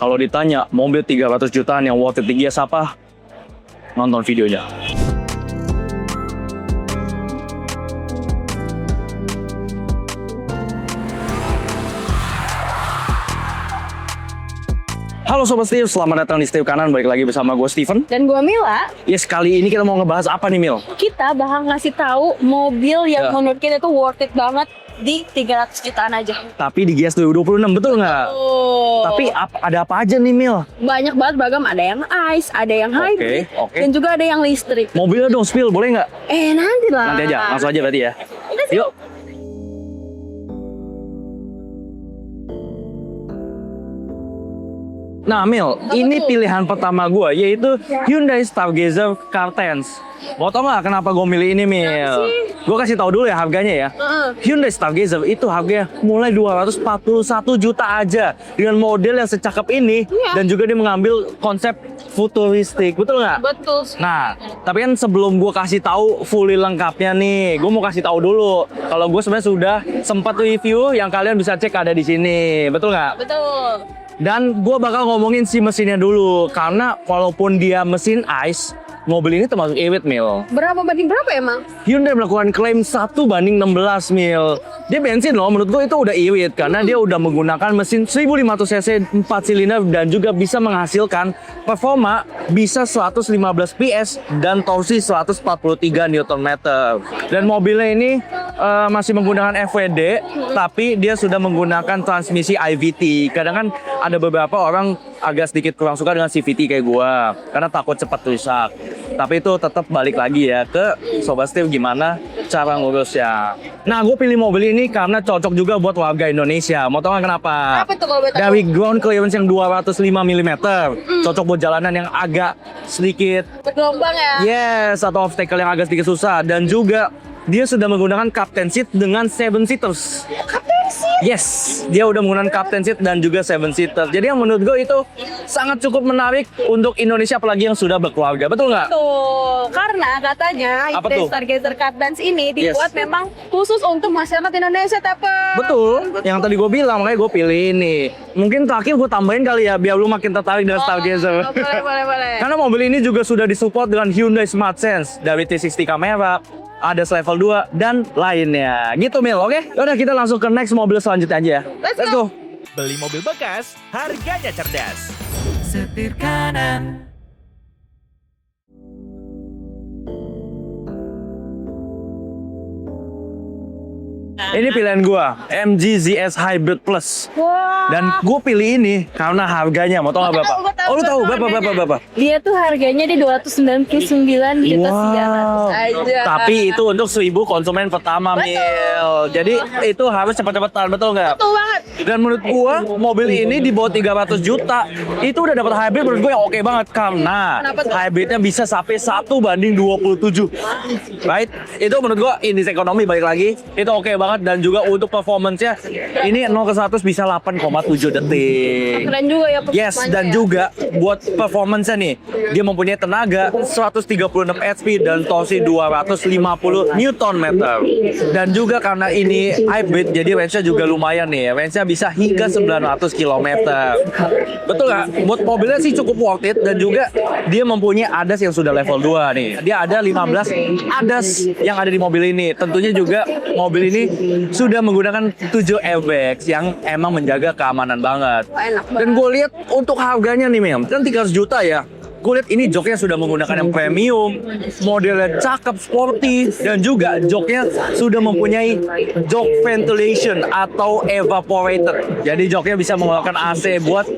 Kalau ditanya mobil 300 jutaan yang worth it di Gias apa? Nonton videonya. Halo Sobat Steve, selamat datang di Steve Kanan. Balik lagi bersama gue Steven. Dan gue Mila. Yes, kali ini kita mau ngebahas apa nih Mil? Kita bakal ngasih tahu mobil yang menurut kita itu worth it banget di 300 jutaan aja. Tapi di Gias 2026, betul nggak? Oh. Tapi ada apa aja nih Mil? Banyak banget beragam, ada yang ICE, ada yang hybrid, Oke. dan juga ada yang listrik. Mobilnya dong spill, boleh nggak? Nanti lah. Nanti aja, langsung aja berarti ya. Yuk. Nah Mil, ini pilihan pertama gue yaitu Hyundai Stargazer Car-Tense. Mau tau nggak kenapa gue milih ini Mil? Gue kasih tahu dulu ya harganya ya. Hyundai Stargazer itu harganya mulai 241 juta aja dengan model yang secakep ini. Dan juga dia mengambil konsep futuristik, betul nggak? Betul. Nah, tapi kan sebelum gue kasih tahu fully lengkapnya nih, gue mau kasih tahu dulu kalau gue sebenarnya sudah sempat review yang kalian bisa cek ada di sini, betul nggak? Betul. Dan gue bakal ngomongin si mesinnya dulu, karena walaupun dia mesin ICE, mobil ini termasuk irit Mil. Berapa banding berapa emang? Hyundai melakukan klaim 1:16 Mil. Dia bensin loh, menurut gue itu udah irit karena dia udah menggunakan mesin 1500 cc 4 silinder dan juga bisa menghasilkan performa bisa 115 PS dan torsi 143 Nm. Dan mobilnya ini masih menggunakan FWD, tapi dia sudah menggunakan transmisi IVT. Kadang kan ada beberapa orang agak sedikit kurang suka dengan CVT kayak gua karena takut cepat rusak. Tapi itu tetap balik lagi ya ke Sobat Steve gimana cara ngurusnya. Nah, gue pilih mobil ini karena cocok juga buat warga Indonesia. Mau tau nggak kenapa? Apa tuh kalau betul? Dari ground clearance yang 205 mm, cocok buat jalanan yang agak sedikit Bergelombang ya? yes, atau obstacle yang agak sedikit susah. Dan juga dia sudah menggunakan captain seat dengan 7 seaters. Captain seat? Yes, dia udah menggunakan captain seat dan juga 7 seater. Jadi yang menurut gue itu sangat cukup menarik untuk Indonesia apalagi yang sudah berkeluarga. Betul nggak? Tuh, karena katanya Apa Hyundai tuh? Stargazer Car-Tense ini dibuat memang khusus untuk masyarakat Indonesia, Tepe. Betul, yang tadi gue bilang, makanya gue pilih ini. Mungkin terakhir gue tambahin kali ya, biar lu makin tertarik dengan Stargazer. Boleh. Karena mobil ini juga sudah disupport dengan Hyundai Smart Sense, dari 360 kamera, ada level 2, dan lainnya. Gitu Mil, oke? Yaudah kita langsung ke next mobil selanjutnya aja ya. Let's go. Beli mobil bekas, harganya cerdas. Setir kanan. Ini pilihan gue, MG ZS Hybrid Plus. Wah. Dan gue pilih ini karena harganya, mau tau nggak Bapak? Oh lu tahu, Bapak? Dia tuh harganya di 299 juta Wow. aja. Tapi itu untuk 1000 konsumen pertama Mil. Jadi itu harus cepat-cepatan, betul nggak? Betul banget. Dan menurut gua mobil ini di bawah 300 juta itu udah dapat hybrid menurut gua yang oke banget karena Kenapa tuh? hybridnya bisa sampai 1:27. Right? Itu menurut gua indeks ekonomi balik lagi itu oke banget dan juga untuk performance-nya ini 0 ke 100 bisa 8,7 detik. Keren juga ya Yes, performanya dan ya. juga buat performance-nya nih, dia mempunyai tenaga 136 HP dan torsi 250 Nm. Dan juga karena ini hybrid, jadi range-nya juga lumayan nih. Range-nya bisa hingga 900 km. Betul nggak? Buat mobilnya sih cukup worth it dan juga dia mempunyai ADAS yang sudah level 2 nih. Dia ada 15 ADAS yang ada di mobil ini. Tentunya juga mobil ini sudah menggunakan 7 airbags yang emang menjaga keamanan banget. Enak banget. Dan gue lihat untuk harganya nih Mem, kan 300 juta ya. Gue lihat ini joknya sudah menggunakan yang premium, modelnya cakep, sporty, dan juga joknya sudah mempunyai jok ventilation atau evaporator. Jadi joknya bisa mengeluarkan AC buat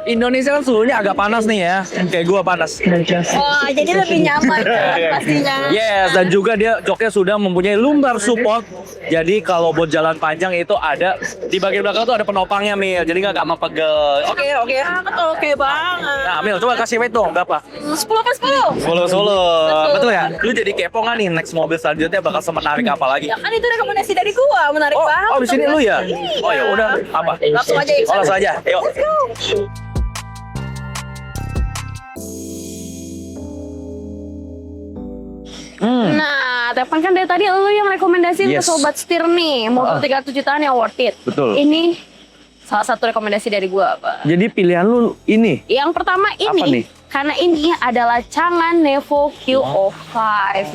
Indonesia kan suhunya agak panas nih ya, kayak gua panas. Oh, jadi lebih nyaman kan pastinya. Yes, dan juga dia joknya sudah mempunyai lumbar support. Jadi kalau buat jalan panjang itu ada di bagian belakang tuh ada penopangnya Mil, jadi nggak gampang pegel. Oke. Oke banget. Nah Mil, coba kasih rate dong berapa? 10 per 10. Solo. Betul ya? Lu jadi kepo nggak nih next mobil selanjutnya bakal semenarik apa lagi? Ya kan itu rekomendasi dari gua, menarik banget. Oh di sini lu ya? Oh ya udah, apa? Langsung aja yuk. Oh langsung aja, yuk. Let's go. Nah, Tepan kan dari tadi lu yang rekomendasiin ke Yes. Sobat Setir nih, mobil 300 jutaan yang worth it. Betul. Ini salah satu rekomendasi dari gua apa? Jadi pilihan lu ini. Yang pertama ini, Apa nih? karena ini adalah Changan Nevo Q05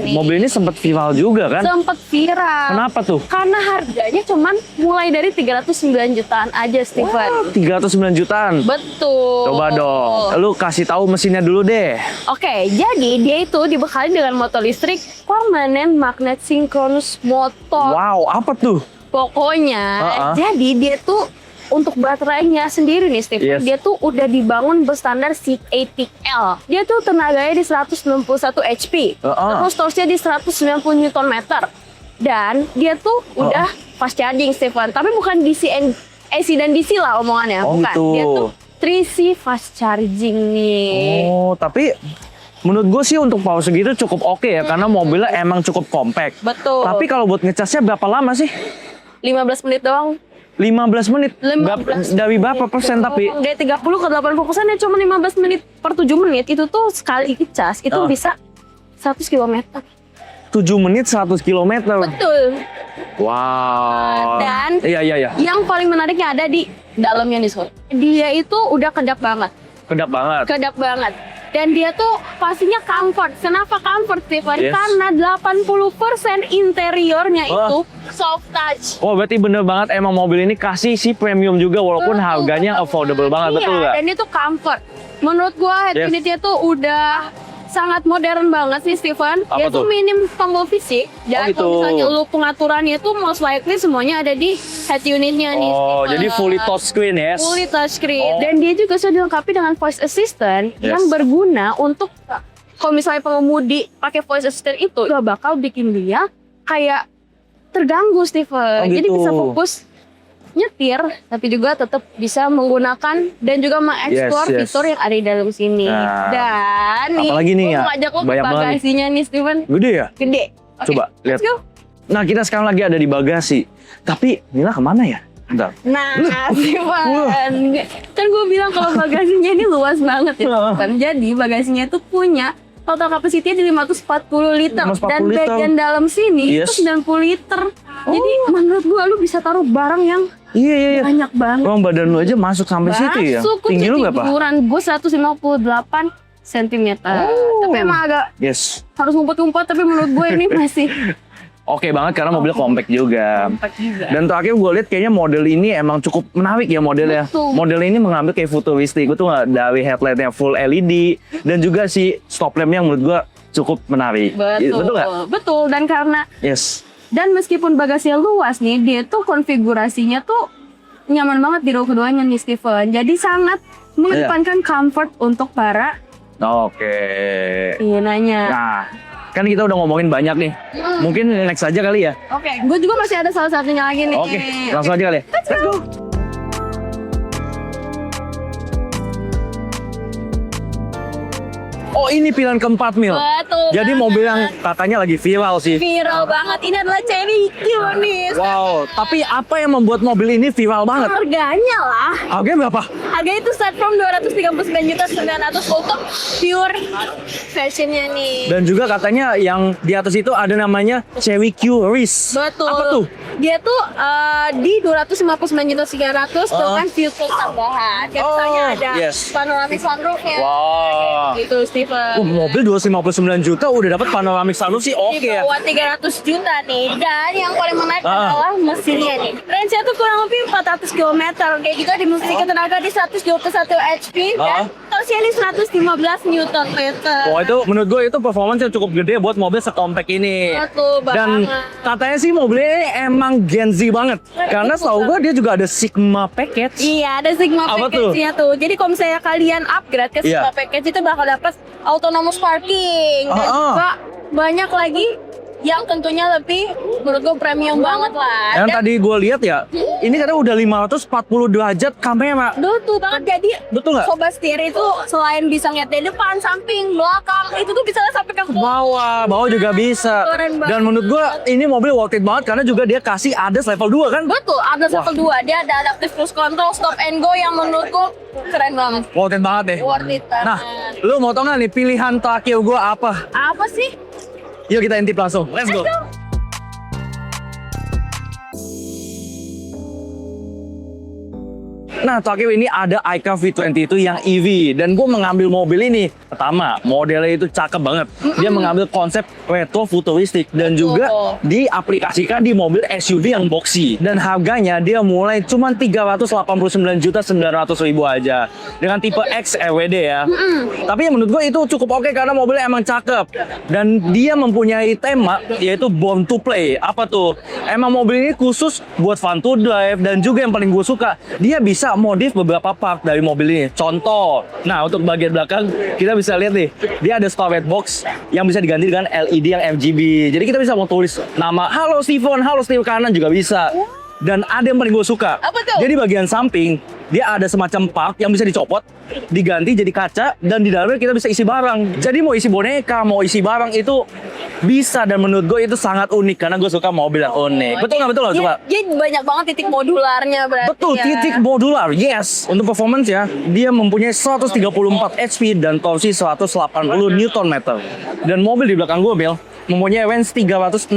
nih. Mobil ini sempat viral juga kan? Sempet viral. Kenapa tuh? Karena harganya cuman mulai dari 309 jutaan aja, Steven. 309 jutaan. Betul. Coba dong. Lu kasih tahu mesinnya dulu deh. Oke, jadi dia itu dibekali dengan motor listrik permanent magnet synchronous motor. Wow, apa tuh? Pokoknya, jadi dia tuh untuk baterainya sendiri nih, Steve. Yes. Dia tuh udah dibangun berstandar C80L. Dia tuh tenaganya di 191 HP. Terus torsinya di 190 Nm. Dan dia tuh udah fast charging, Stephen. Tapi bukan AC dan DC lah omongannya. Oh, bukan. gitu. Dia tuh 3C fast charging nih. Oh, tapi menurut gue sih untuk power segitu cukup oke ya, karena mobilnya emang cukup compact. Betul. Tapi kalau buat ngecasnya berapa lama sih? 15 menit doang. 15 menit? 15 Dari berapa persen tapi? Dari 30 ke 80% ya cuma 15 menit per 7 menit. Itu tuh sekali cas itu bisa 100 km. 7 menit 100 km. Betul. Wow. Dan Iya. yang paling menariknya ada di dalamnya nih, Sob. Dia itu udah kedap banget. Kedap banget. Kedap banget. Dan dia tuh pastinya comfort. Kenapa comfort, Stephen? Yes. Karena 80% interiornya Wah. itu soft touch. Oh, berarti bener banget emang mobil ini kasih si premium juga walaupun Betul, harganya betul. affordable banget, betul nggak? Dan itu comfort. Menurut gua head Yes. unitnya tuh udah sangat modern banget sih, Steven. Apa Dia tuh tuh? minim tombol fisik. Dan gitu. kalau misalnya lu pengaturannya itu most likely semuanya ada di head unitnya nih, Oh, Steven. jadi fully touchscreen ya? Fully touchscreen. Oh. Dan dia juga sudah dilengkapi dengan voice assistant Yes. yang berguna untuk kalau misalnya pengemudi pakai voice assistant itu gak bakal bikin dia kayak terganggu, Steven. Oh, Jadi gitu. bisa fokus nyetir, tapi juga tetap bisa menggunakan dan juga mengeksplor Yes. fitur yang ada di dalam sini. Nah, Dan nih, apalagi nih gua ya? mau ngajak lo ke Banyak banget nih. bagasinya nih, Steven. Gede ya? Gede. Oke, Coba lihat. let's go. Nah, kita sekarang lagi ada di bagasi. Tapi Nila kemana ya? Bentar. Nah, Steven, kan gue bilang kalau bagasinya ini luas banget ya, Steven. Jadi bagasinya itu punya total kapasitinya di 540 liter 540 dan liter. bagian dalam sini Yes. itu 90 liter. Jadi menurut gue lu bisa taruh barang yang Iya. banyak banget. Emang badan lu aja masuk sampai situ ya? Masuk Tinggi lu berapa? Ukuran gue 158 cm. Tapi emang agak Yes. harus ngumpet-ngumpet, tapi menurut gue ini masih Oke banget karena mobilnya compact juga. compact juga. Dan terakhir gue lihat kayaknya model ini emang cukup menarik ya modelnya. Betul. Model ini mengambil kayak futuristik. Itu nggak dari headlightnya full LED dan juga si stop lampnya yang menurut gue cukup menarik. Betul. Betul nggak? Betul, dan karena Yes. dan meskipun bagasinya luas nih, dia tuh konfigurasinya tuh nyaman banget di row keduanya nih, Steven. Jadi sangat mengedepankan comfort untuk para Oke. penggunanya. Nah, kan kita udah ngomongin banyak nih. Mungkin next aja kali ya. Oke, gue juga masih ada salah satunya lagi nih. Oke, langsung aja kali ya. Let's go. Oh, ini pilihan keempat, Mil. Betul. Jadi mobil yang katanya lagi viral sih. viral banget. Ini adalah Cherry Q nih. Wow, tapi apa yang membuat mobil ini viral banget? Harganya lah. Harganya berapa? Harganya itu start from 239.900 untuk pure versionnya nih. Dan juga katanya yang di atas itu ada namanya Cherry Q Race. Betul. Apa tuh? Dia tuh di 259.300 dengan fitur tambahan. Kayak misalnya ada yes. panoramic sunroofnya. Wow. Gitu, Steven. Mobil 259 juta udah dapat panoramic sunroof sih oke Di ya. bawah 300 juta nih. Dan yang paling menarik adalah mesinnya nih. Range-nya tuh kurang lebih 400 km. Kayak gitu dimiliki tenaga di 121 HP dan torsinya di 115 Nm. Wah, itu menurut gue itu performance yang cukup gede buat mobil sekompak ini. Betul banget. Dan katanya sih mobilnya ini emang Gen Z banget. Karena setahu gue dia juga ada Sigma package. Iya, ada Sigma Apa package-nya tuh. Jadi kalau misalnya kalian upgrade ke Sigma Iya. package itu bakal dapat autonomous parking dan juga banyak lagi yang tentunya lebih menurut gue premium banget lah. Yang Dan tadi gue lihat ya, ini katanya udah 540 derajat kamera. betul banget, jadi Betul nggak? sobat setir itu selain bisa ngeliat dari depan, samping, belakang, itu tuh bisa sampai ke Bawah juga bisa. Keren banget. Dan menurut gue ini mobil worth it banget karena juga dia kasih ADAS level 2 kan? Betul, ada level 2. Dia ada adaptive cruise control, stop and go yang menurut gue keren banget. Worth it banget deh. Worth it banget. Nah, lu mau tau gak nih pilihan terakhir gue apa? Apa sih? Yuk kita intip langsung. Let's go. Nah, Tokyo ini ada Ayca V20 itu yang EV. Dan gue mengambil mobil ini. Pertama, modelnya itu cakep banget. Dia mengambil konsep retro futuristik. Dan juga diaplikasikan di mobil SUV yang boxy. Dan harganya dia mulai cuma 389.900.000 aja. Dengan tipe X EWD ya. Tapi menurut gue itu cukup oke karena mobilnya emang cakep. Dan dia mempunyai tema yaitu Born to Play. Apa tuh? Emang mobil ini khusus buat fun to drive. Dan juga yang paling gue suka, dia bisa modif beberapa part dari mobil ini. Contoh, nah untuk bagian belakang kita bisa lihat nih, dia ada storage box yang bisa diganti dengan LED yang RGB. Jadi kita bisa mau tulis nama halo Steven, halo Steve kanan juga bisa. Dan ada yang paling gue suka. Apa tuh? Jadi bagian samping dia ada semacam part yang bisa dicopot, diganti jadi kaca, dan di dalamnya kita bisa isi barang. Jadi mau isi boneka, mau isi barang itu bisa, dan menurut gue itu sangat unik karena gue suka mobil yang unik. Betul nggak betul nggak suka? Dia banyak banget titik modularnya berarti. Betul, ya. titik modular, yes. Untuk performance ya, dia mempunyai 134 HP dan torsi 180 Nm. Dan mobil di belakang gue, Bel, mempunyai range 360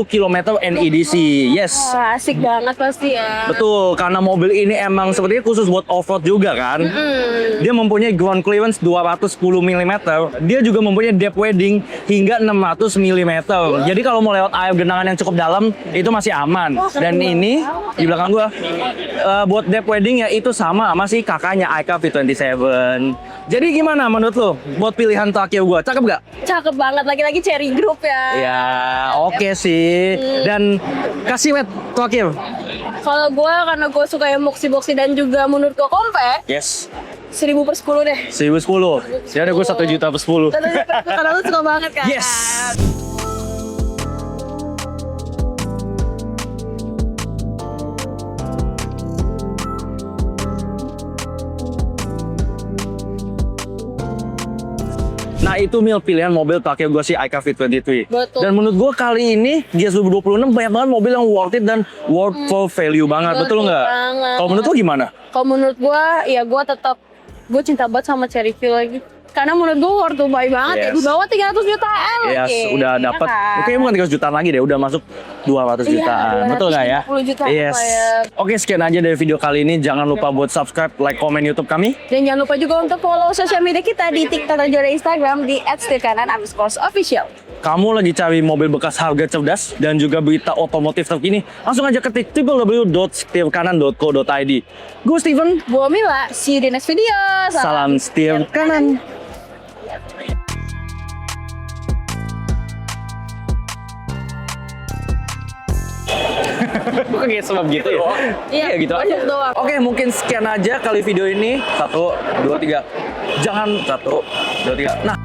km NEDC, yes. Wah, asik banget pasti ya. Betul, karena mobil ini emang sepertinya khusus buat off-road juga kan. Dia mempunyai ground clearance 210 mm. Dia juga mempunyai depth wedding hingga 600 mm. Jadi kalau mau lewat air genangan yang cukup dalam, itu masih aman. Dan ini di belakang gua buat depth wedding ya itu sama si kakaknya Ayca V27. Jadi gimana menurut lo buat pilihan Tokyo gua? Cakep gak? Cakep banget, lagi-lagi Cherry Group ya. Ya, oke sih. Dan kasih wet Tokyo. Kalau gue, karena gue suka yang boxy-boxy dan juga menurut gue compact, Yes. 1000/10 deh. 1010. Ya udah gue 1 juta per 10. Karena lu suka banget kan. Yes. Nah itu Mil pilihan mobil Tokyo gue sih Ayca V23. Betul. Dan menurut gue kali ini Gias 2026 banyak banget mobil yang worth it dan worth for value banget. Betul nggak? banget. Kalau menurut lo gimana? Kalau menurut gue, ya gue tetap, gue cinta banget sama Cherry Hill lagi. Karena menurut gue worth to buy banget ya. Yes. Di bawah 300 jutaan Yes, lagi. udah Iya dapat. kan? Oke, bukan 300 jutaan lagi deh, udah masuk 200 Iya, jutaan. Betul nggak ya? 250 jutaan, Yes. Pak, ya. Oke, sekian aja dari video kali ini. Jangan lupa buat subscribe, like, komen YouTube kami. Dan jangan lupa juga untuk follow sosial media kita di TikTok dan juga Instagram di @stirkanan_official. Kamu lagi cari mobil bekas harga cerdas dan juga berita otomotif terkini, langsung aja ketik www.setirkanan.co.id. Gue Steven, Gua Mila, see you di next video. salam setir kanan. Bukan kayak sebab gitu ya? Iya, gitu aja. masuk doang. Oke, mungkin sekian aja kali video ini. 1, 2, 3. Jangan 1, 2, 3. Nah.